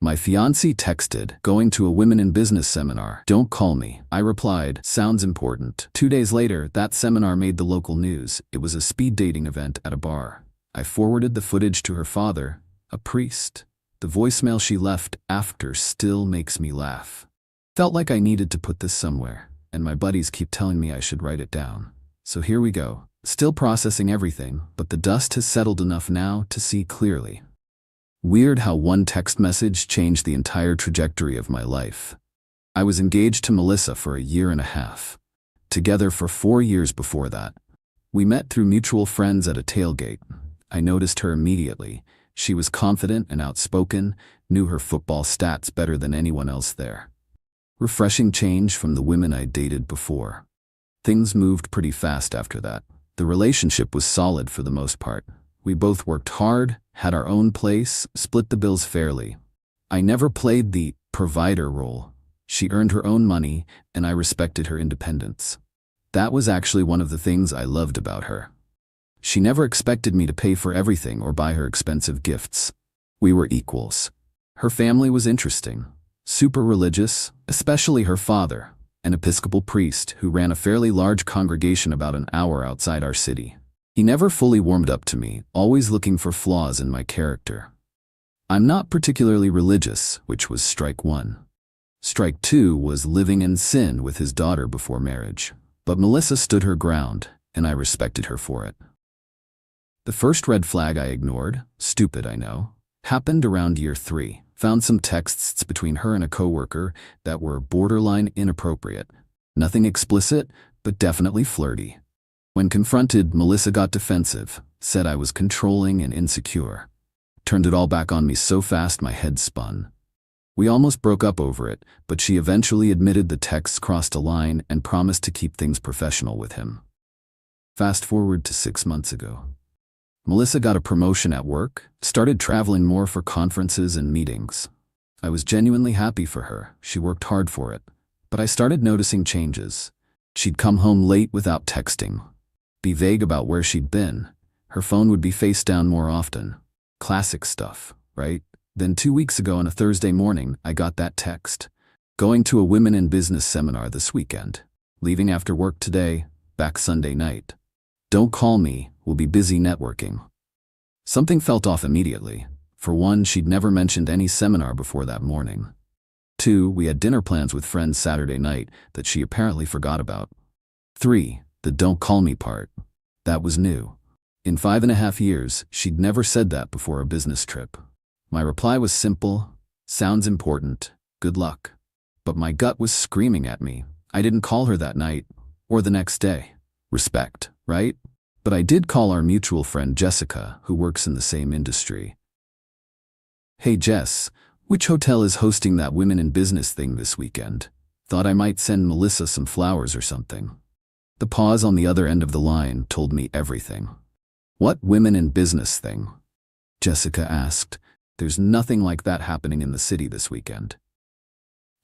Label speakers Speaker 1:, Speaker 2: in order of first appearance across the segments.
Speaker 1: My fiancée texted, "Going to a women in business seminar. Don't call me." I replied, "Sounds important." 2 days later, that seminar made the local news. It was a speed dating event at a bar. I forwarded the footage to her father, a priest. The voicemail she left after still makes me laugh. Felt like I needed to put this somewhere, and my buddies keep telling me I should write it down. So here we go. Still processing everything, but the dust has settled enough now to see clearly. Weird how one text message changed the entire trajectory of my life. I was engaged to Melissa for a year and a half. Together for 4 years before that. We met through mutual friends at a tailgate. I noticed her immediately. She was confident and outspoken, knew her football stats better than anyone else there. Refreshing change from the women I dated before. Things moved pretty fast after that. The relationship was solid for the most part. We both worked hard, had our own place, split the bills fairly. I never played the provider role. She earned her own money, and I respected her independence. That was actually one of the things I loved about her. She never expected me to pay for everything or buy her expensive gifts. We were equals. Her family was interesting. Super religious, especially her father, an Episcopal priest who ran a fairly large congregation about an hour outside our city. He never fully warmed up to me, always looking for flaws in my character. I'm not particularly religious, which was strike one. Strike two was living in sin with his daughter before marriage. But Melissa stood her ground, and I respected her for it. The first red flag I ignored, stupid I know, happened around year 3. Found some texts between her and a coworker that were borderline inappropriate. Nothing explicit, but definitely flirty. When confronted, Melissa got defensive, said I was controlling and insecure. Turned it all back on me so fast my head spun. We almost broke up over it, but she eventually admitted the texts crossed a line and promised to keep things professional with him. Fast forward to 6 months ago. Melissa got a promotion at work, started traveling more for conferences and meetings. I was genuinely happy for her. She worked hard for it. But I started noticing changes. She'd come home late without texting. Be vague about where she'd been. Her phone would be face down more often. Classic stuff, right? Then 2 weeks ago on a Thursday morning, I got that text. Going to a women in business seminar this weekend. Leaving after work today, back Sunday night. Don't call me, we'll be busy networking. Something felt off immediately. For one, she'd never mentioned any seminar before that morning. 2, we had dinner plans with friends Saturday night that she apparently forgot about. 3, the don't call me part. That was new. In 5.5 years, she'd never said that before a business trip. My reply was simple, sounds important, good luck. But my gut was screaming at me. I didn't call her that night, or the next day. Respect, right? But I did call our mutual friend Jessica, who works in the same industry. Hey Jess, which hotel is hosting that women in business thing this weekend? Thought I might send Melissa some flowers or something. The pause on the other end of the line told me everything. What women in business thing? Jessica asked. There's nothing like that happening in the city this weekend.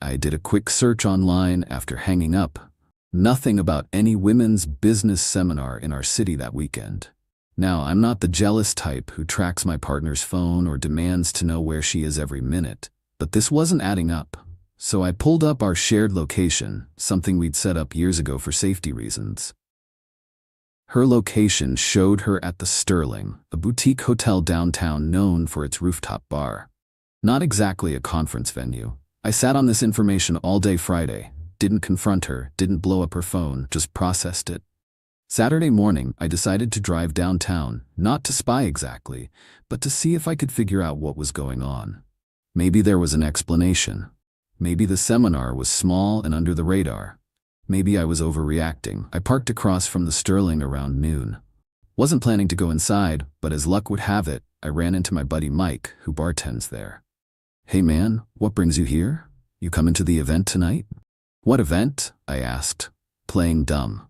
Speaker 1: I did a quick search online after hanging up. Nothing about any women's business seminar in our city that weekend. Now, I'm not the jealous type who tracks my partner's phone or demands to know where she is every minute, but this wasn't adding up. So I pulled up our shared location, something we'd set up years ago for safety reasons. Her location showed her at the Sterling, a boutique hotel downtown known for its rooftop bar. Not exactly a conference venue. I sat on this information all day Friday. Didn't confront her, didn't blow up her phone, just processed it. Saturday morning, I decided to drive downtown, not to spy exactly, but to see if I could figure out what was going on. Maybe there was an explanation. Maybe the seminar was small and under the radar. Maybe I was overreacting. I parked across from the Sterling around noon. Wasn't planning to go inside, but as luck would have it, I ran into my buddy Mike, who bartends there. Hey man, what brings you here? You coming to the event tonight? What event? I asked, playing dumb.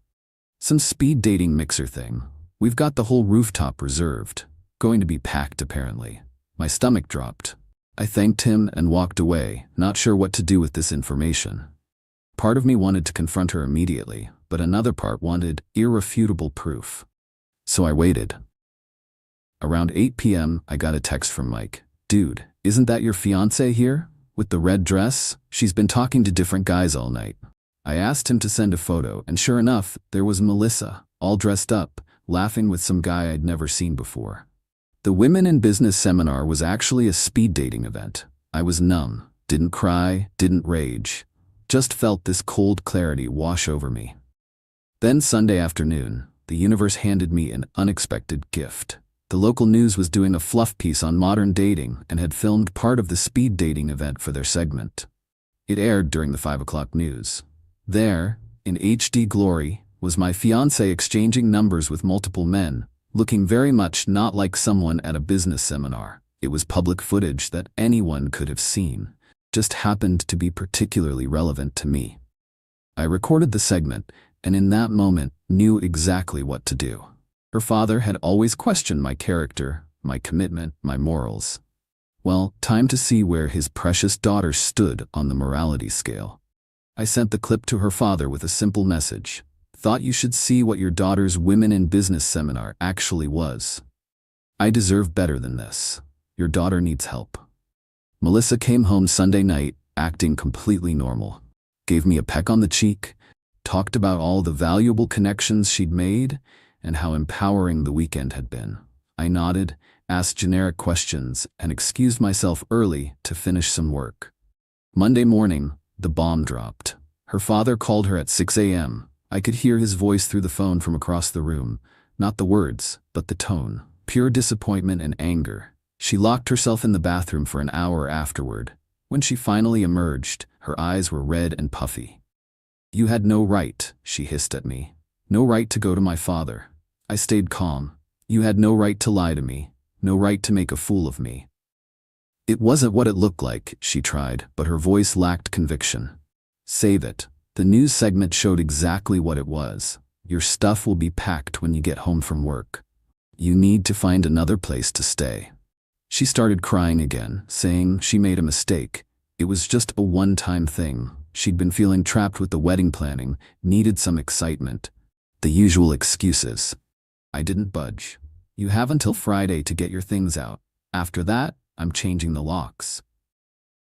Speaker 1: Some speed dating mixer thing. We've got the whole rooftop reserved. Going to be packed apparently. My stomach dropped. I thanked him and walked away, not sure what to do with this information. Part of me wanted to confront her immediately, but another part wanted irrefutable proof. So I waited. Around 8 p.m., I got a text from Mike. Dude, isn't that your fiancée here? With the red dress? She's been talking to different guys all night. I asked him to send a photo, and sure enough, there was Melissa, all dressed up, laughing with some guy I'd never seen before. The Women in Business seminar was actually a speed dating event. I was numb, didn't cry, didn't rage. Just felt this cold clarity wash over me. Then Sunday afternoon, the universe handed me an unexpected gift. The local news was doing a fluff piece on modern dating and had filmed part of the speed dating event for their segment. It aired during the 5 o'clock news. There, in HD glory, was my fiancé exchanging numbers with multiple men, looking very much not like someone at a business seminar. It was public footage that anyone could have seen, just happened to be particularly relevant to me. I recorded the segment, and in that moment, knew exactly what to do. Her father had always questioned my character, my commitment, my morals. Well, time to see where his precious daughter stood on the morality scale. I sent the clip to her father with a simple message. Thought you should see what your daughter's Women in Business seminar actually was. I deserve better than this. Your daughter needs help. Melissa came home Sunday night, acting completely normal. Gave me a peck on the cheek, talked about all the valuable connections she'd made, and how empowering the weekend had been. I nodded, asked generic questions, and excused myself early to finish some work. Monday morning, the bomb dropped. Her father called her at 6 a.m. I could hear his voice through the phone from across the room. Not the words, but the tone. Pure disappointment and anger. She locked herself in the bathroom for an hour afterward. When she finally emerged, her eyes were red and puffy. You had no right, she hissed at me. No right to go to my father. I stayed calm. You had no right to lie to me. No right to make a fool of me. It wasn't what it looked like, she tried, but her voice lacked conviction. Save it. The news segment showed exactly what it was. Your stuff will be packed when you get home from work. You need to find another place to stay. She started crying again, saying she made a mistake. It was just a one-time thing. She'd been feeling trapped with the wedding planning, needed some excitement. The usual excuses. I didn't budge. You have until Friday to get your things out. After that, I'm changing the locks.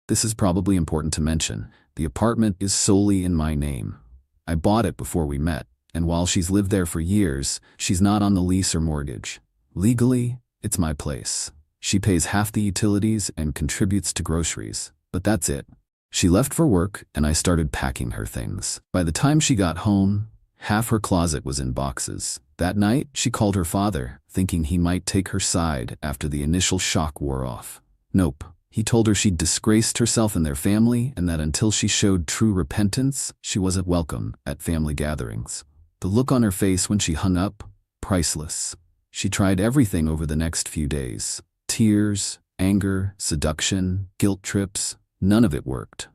Speaker 1: This is probably important to mention. The apartment is solely in my name. I bought it before we met, and while she's lived there for years, she's not on the lease or mortgage. Legally, it's my place. She pays half the utilities and contributes to groceries, but that's it. She left for work, and I started packing her things. By the time she got home, half her closet was in boxes. That night, she called her father, thinking he might take her side after the initial shock wore off. Nope. He told her she'd disgraced herself and their family, and that until she showed true repentance, she wasn't welcome at family gatherings. The look on her face when she hung up, priceless. She tried everything over the next few days. Tears, anger, seduction, guilt trips, none of it worked.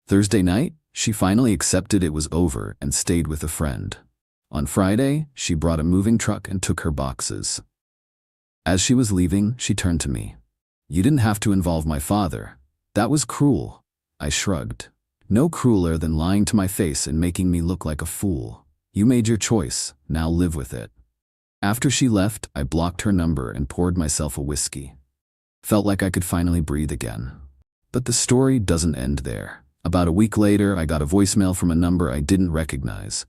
Speaker 1: Thursday night, she finally accepted it was over and stayed with a friend. On Friday, she brought a moving truck and took her boxes. As she was leaving, she turned to me. You didn't have to involve my father. That was cruel. I shrugged. No crueler than lying to my face and making me look like a fool. You made your choice. Now live with it. After she left, I blocked her number and poured myself a whiskey. Felt like I could finally breathe again. But the story doesn't end there. About a week later, I got a voicemail from a number I didn't recognize.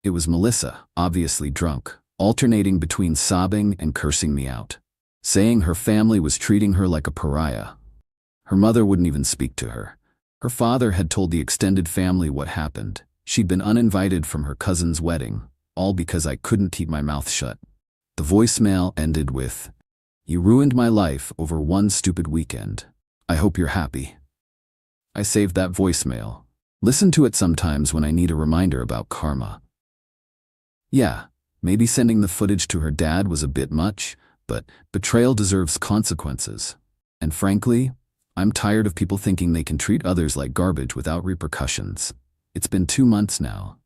Speaker 1: It was Melissa, obviously drunk, alternating between sobbing and cursing me out, saying her family was treating her like a pariah. Her mother wouldn't even speak to her. Her father had told the extended family what happened. She'd been uninvited from her cousin's wedding, all because I couldn't keep my mouth shut. The voicemail ended with, "You ruined my life over one stupid weekend. I hope you're happy." I saved that voicemail. Listen to it sometimes when I need a reminder about karma. Yeah, maybe sending the footage to her dad was a bit much, but betrayal deserves consequences. And frankly, I'm tired of people thinking they can treat others like garbage without repercussions. It's been 2 months now.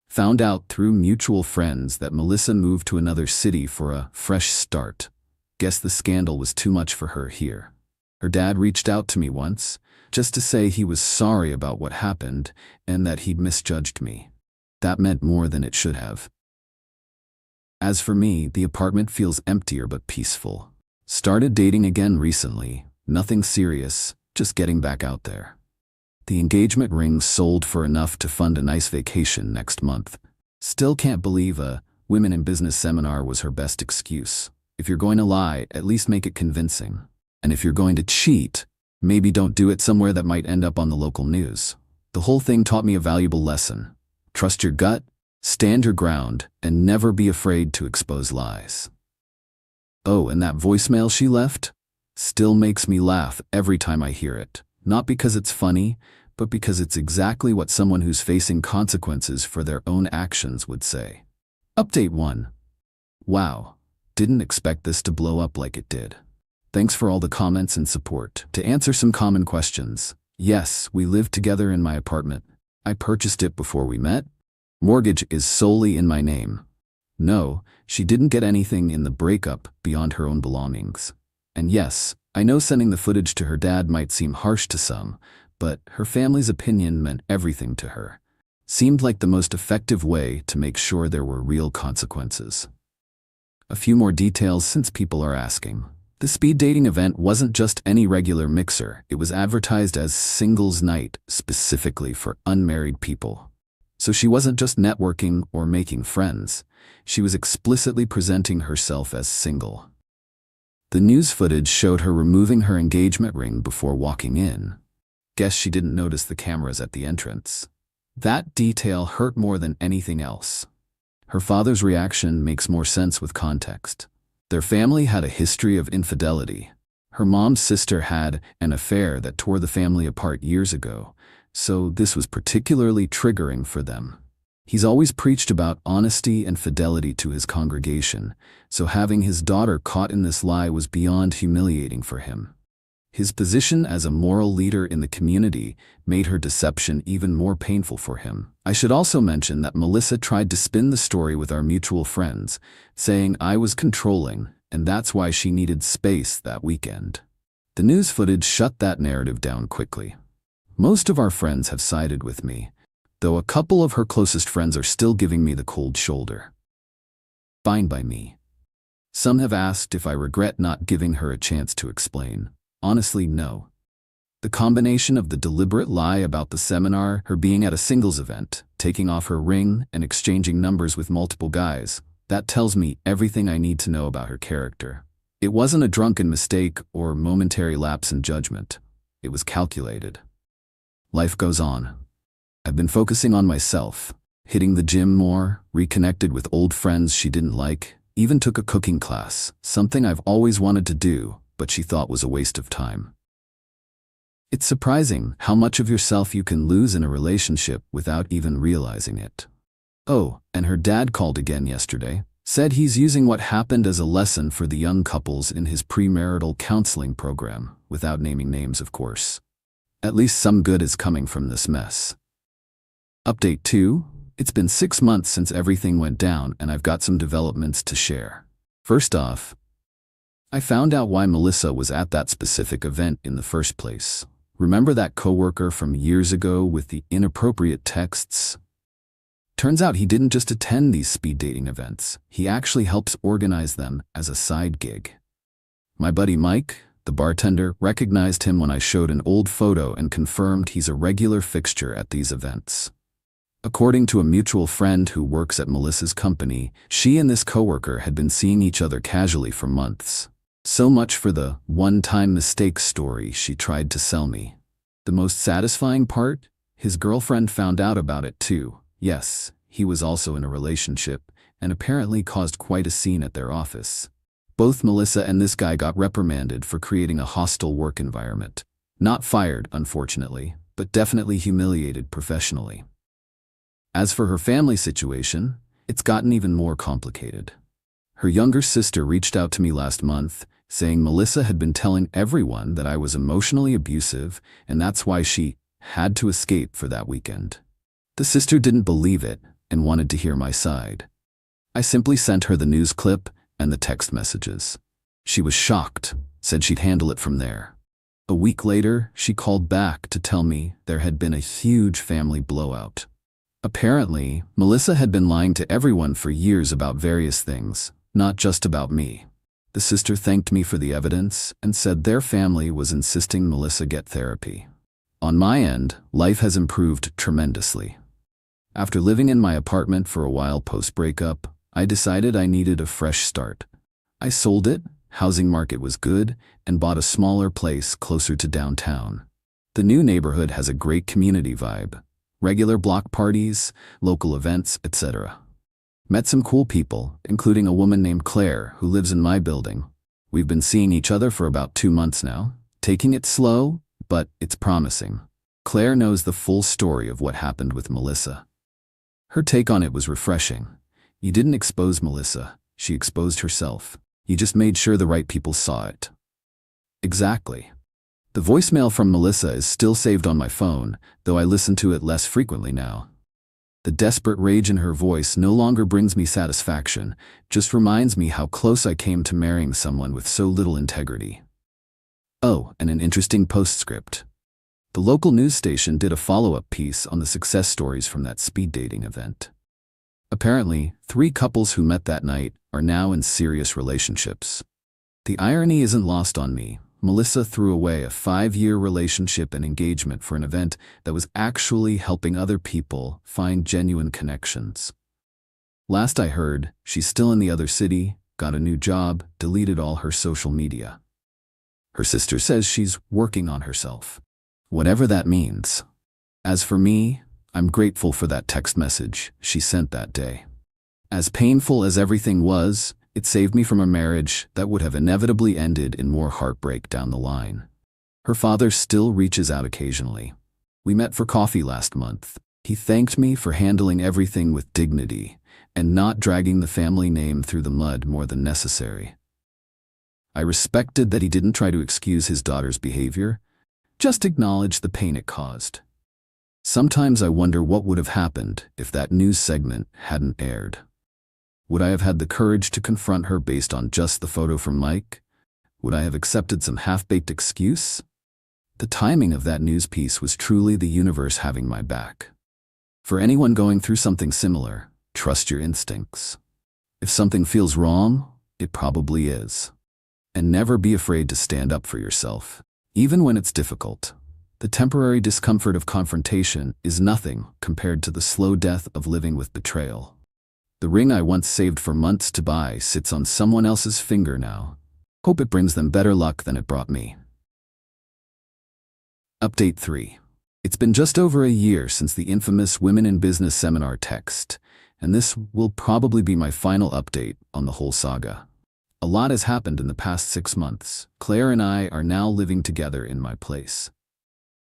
Speaker 1: Found out through mutual friends that Melissa moved to another city for a fresh start. Guess the scandal was too much for her here. Her dad reached out to me once, just to say he was sorry about what happened and that he'd misjudged me. That meant more than it should have. As for me, the apartment feels emptier but peaceful. Started dating again recently. Nothing serious, just getting back out there. The engagement ring sold for enough to fund a nice vacation next month. Still can't believe a women in business seminar was her best excuse. If you're going to lie, at least make it convincing. And if you're going to cheat, maybe don't do it somewhere that might end up on the local news. The whole thing taught me a valuable lesson. Trust your gut, stand your ground, and never be afraid to expose lies. Oh, and that voicemail she left still makes me laugh every time I hear it. Not because it's funny, but because it's exactly what someone who's facing consequences for their own actions would say. Update 1. Wow, didn't expect this to blow up like it did. Thanks for all the comments and support. To answer some common questions. Yes, we live together in my apartment. I purchased it before we met. Mortgage is solely in my name. No, she didn't get anything in the breakup beyond her own belongings. And yes, I know sending the footage to her dad might seem harsh to some, but her family's opinion meant everything to her. Seemed like the most effective way to make sure there were real consequences. A few more details since people are asking. The speed dating event wasn't just any regular mixer. It was advertised as singles night, specifically for unmarried people. So she wasn't just networking or making friends. She was explicitly presenting herself as single. The news footage showed her removing her engagement ring before walking in. Guess she didn't notice the cameras at the entrance. That detail hurt more than anything else. Her father's reaction makes more sense with context. Their family had a history of infidelity. Her mom's sister had an affair that tore the family apart years ago, so this was particularly triggering for them. He's always preached about honesty and fidelity to his congregation, so having his daughter caught in this lie was beyond humiliating for him. His position as a moral leader in the community made her deception even more painful for him. I should also mention that Melissa tried to spin the story with our mutual friends, saying I was controlling, and that's why she needed space that weekend. The news footage shut that narrative down quickly. Most of our friends have sided with me, though a couple of her closest friends are still giving me the cold shoulder. Fine by me. Some have asked if I regret not giving her a chance to explain. Honestly, no. The combination of the deliberate lie about the seminar, her being at a singles event, taking off her ring, and exchanging numbers with multiple guys, that tells me everything I need to know about her character. It wasn't a drunken mistake or momentary lapse in judgment. It was calculated. Life goes on. I've been focusing on myself, hitting the gym more, reconnected with old friends she didn't like, even took a cooking class, something I've always wanted to do, but she thought was a waste of time. It's surprising how much of yourself you can lose in a relationship without even realizing it. Oh, and her dad called again yesterday, said he's using what happened as a lesson for the young couples in his premarital counseling program, without naming names, of course. At least some good is coming from this mess. Update 2. It's been 6 months since everything went down, and I've got some developments to share. First off, I found out why Melissa was at that specific event in the first place. Remember that coworker from years ago with the inappropriate texts? Turns out he didn't just attend these speed dating events. He actually helps organize them as a side gig. My buddy Mike, the bartender, recognized him when I showed an old photo and confirmed he's a regular fixture at these events. According to a mutual friend who works at Melissa's company, she and this coworker had been seeing each other casually for months. So much for the one-time mistake story she tried to sell me. The most satisfying part? His girlfriend found out about it too. Yes, he was also in a relationship, and apparently caused quite a scene at their office. Both Melissa and this guy got reprimanded for creating a hostile work environment. Not fired, unfortunately, but definitely humiliated professionally. As for her family situation, it's gotten even more complicated. Her younger sister reached out to me last month, saying Melissa had been telling everyone that I was emotionally abusive, and that's why she had to escape for that weekend. The sister didn't believe it and wanted to hear my side. I simply sent her the news clip and the text messages. She was shocked, said she'd handle it from there. A week later, she called back to tell me there had been a huge family blowout. Apparently, Melissa had been lying to everyone for years about various things, not just about me. The sister thanked me for the evidence and said their family was insisting Melissa get therapy. On my end, life has improved tremendously. After living in my apartment for a while post-breakup, I decided I needed a fresh start. I sold it, housing market was good, and bought a smaller place closer to downtown. The new neighborhood has a great community vibe, regular block parties, local events, etc. Met some cool people, including a woman named Claire who lives in my building. We've been seeing each other for about 2 months now, taking it slow, but it's promising. Claire knows the full story of what happened with Melissa. Her take on it was refreshing. You didn't expose Melissa, she exposed herself. You just made sure the right people saw it. Exactly. The voicemail from Melissa is still saved on my phone, though I listen to it less frequently now. The desperate rage in her voice no longer brings me satisfaction, just reminds me how close I came to marrying someone with so little integrity. Oh, and an interesting postscript. The local news station did a follow-up piece on the success stories from that speed dating event. Apparently, 3 couples who met that night are now in serious relationships. The irony isn't lost on me. Melissa threw away a 5-year relationship and engagement for an event that was actually helping other people find genuine connections. Last I heard, she's still in the other city, got a new job, deleted all her social media. Her sister says she's working on herself. Whatever that means. As for me, I'm grateful for that text message she sent that day. As painful as everything was, it saved me from a marriage that would have inevitably ended in more heartbreak down the line. Her father still reaches out occasionally. We met for coffee last month. He thanked me for handling everything with dignity and not dragging the family name through the mud more than necessary. I respected that he didn't try to excuse his daughter's behavior, just acknowledge the pain it caused. Sometimes I wonder what would have happened if that news segment hadn't aired. Would I have had the courage to confront her based on just the photo from Mike? Would I have accepted some half-baked excuse? The timing of that news piece was truly the universe having my back. For anyone going through something similar, trust your instincts. If something feels wrong, it probably is. And never be afraid to stand up for yourself, even when it's difficult. The temporary discomfort of confrontation is nothing compared to the slow death of living with betrayal. The ring I once saved for months to buy sits on someone else's finger now. Hope it brings them better luck than it brought me. Update 3. It's been just over a year since the infamous Women in Business seminar text, and this will probably be my final update on the whole saga. A lot has happened in the past 6 months. Claire and I are now living together in my place.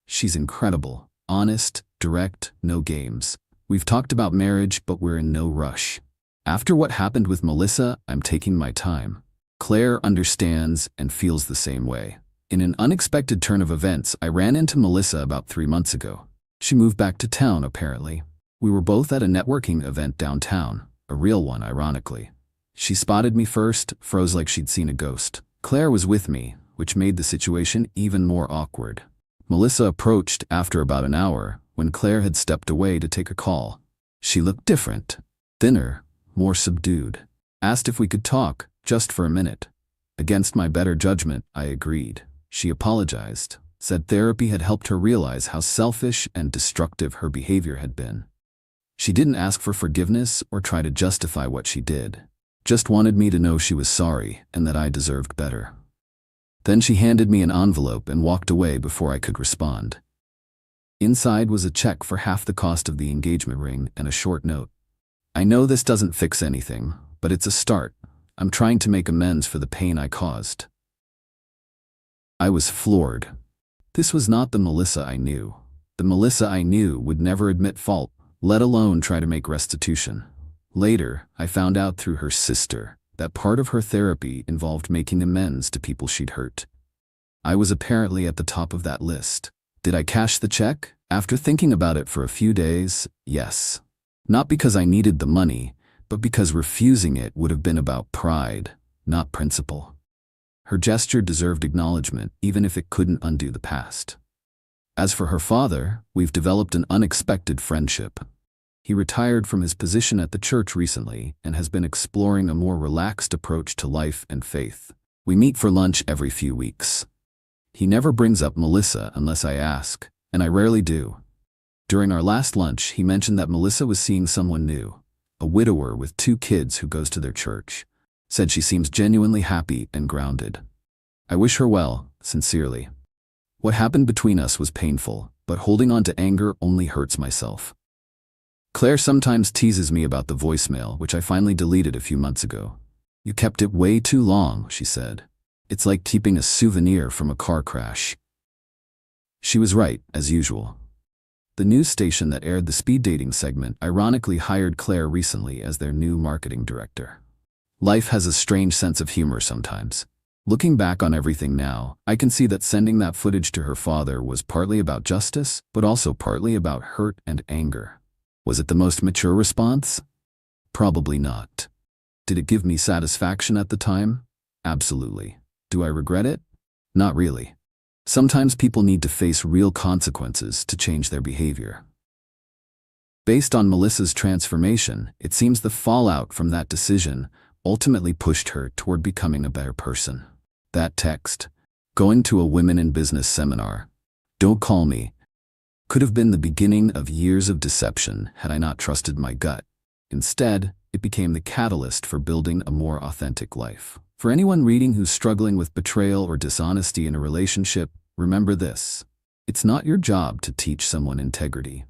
Speaker 1: She's incredible, honest, direct, no games. We've talked about marriage, but we're in no rush. After what happened with Melissa, I'm taking my time. Claire understands and feels the same way. In an unexpected turn of events, I ran into Melissa about 3 months ago. She moved back to town, apparently. We were both at a networking event downtown, a real one, ironically. She spotted me first, froze like she'd seen a ghost. Claire was with me, which made the situation even more awkward. Melissa approached after about an hour, when Claire had stepped away to take a call. She looked different, thinner, more subdued. Asked if we could talk, just for a minute. Against my better judgment, I agreed. She apologized, said therapy had helped her realize how selfish and destructive her behavior had been. She didn't ask for forgiveness or try to justify what she did. Just wanted me to know she was sorry and that I deserved better. Then she handed me an envelope and walked away before I could respond. Inside was a check for half the cost of the engagement ring and a short note. I know this doesn't fix anything, but it's a start. I'm trying to make amends for the pain I caused. I was floored. This was not the Melissa I knew. The Melissa I knew would never admit fault, let alone try to make restitution. Later, I found out through her sister that part of her therapy involved making amends to people she'd hurt. I was apparently at the top of that list. Did I cash the check? After thinking about it for a few days, yes. Not because I needed the money, but because refusing it would have been about pride, not principle. Her gesture deserved acknowledgement, even if it couldn't undo the past. As for her father, we've developed an unexpected friendship. He retired from his position at the church recently and has been exploring a more relaxed approach to life and faith. We meet for lunch every few weeks. He never brings up Melissa unless I ask, and I rarely do. During our last lunch, he mentioned that Melissa was seeing someone new, a widower with 2 kids who goes to their church. Said she seems genuinely happy and grounded. I wish her well, sincerely. What happened between us was painful, but holding on to anger only hurts myself. Claire sometimes teases me about the voicemail, which I finally deleted a few months ago. You kept it way too long, she said. It's like keeping a souvenir from a car crash. She was right, as usual. The news station that aired the speed dating segment ironically hired Claire recently as their new marketing director. Life has a strange sense of humor sometimes. Looking back on everything now, I can see that sending that footage to her father was partly about justice, but also partly about hurt and anger. Was it the most mature response? Probably not. Did it give me satisfaction at the time? Absolutely. Do I regret it? Not really. Sometimes people need to face real consequences to change their behavior. Based on Melissa's transformation, it seems the fallout from that decision ultimately pushed her toward becoming a better person. That text, going to a women in business seminar, don't call me, could have been the beginning of years of deception had I not trusted my gut. Instead, it became the catalyst for building a more authentic life. For anyone reading who's struggling with betrayal or dishonesty in a relationship, remember this. It's not your job to teach someone integrity.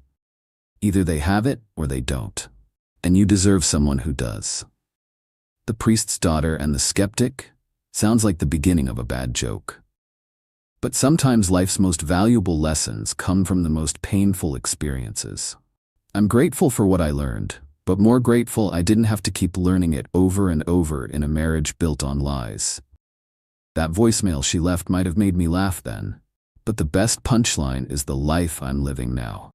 Speaker 1: Either they have it or they don't. And you deserve someone who does. The priest's daughter and the skeptic sounds like the beginning of a bad joke. But sometimes life's most valuable lessons come from the most painful experiences. I'm grateful for what I learned, but more grateful I didn't have to keep learning it over and over in a marriage built on lies. That voicemail she left might have made me laugh then, but the best punchline is the life I'm living now.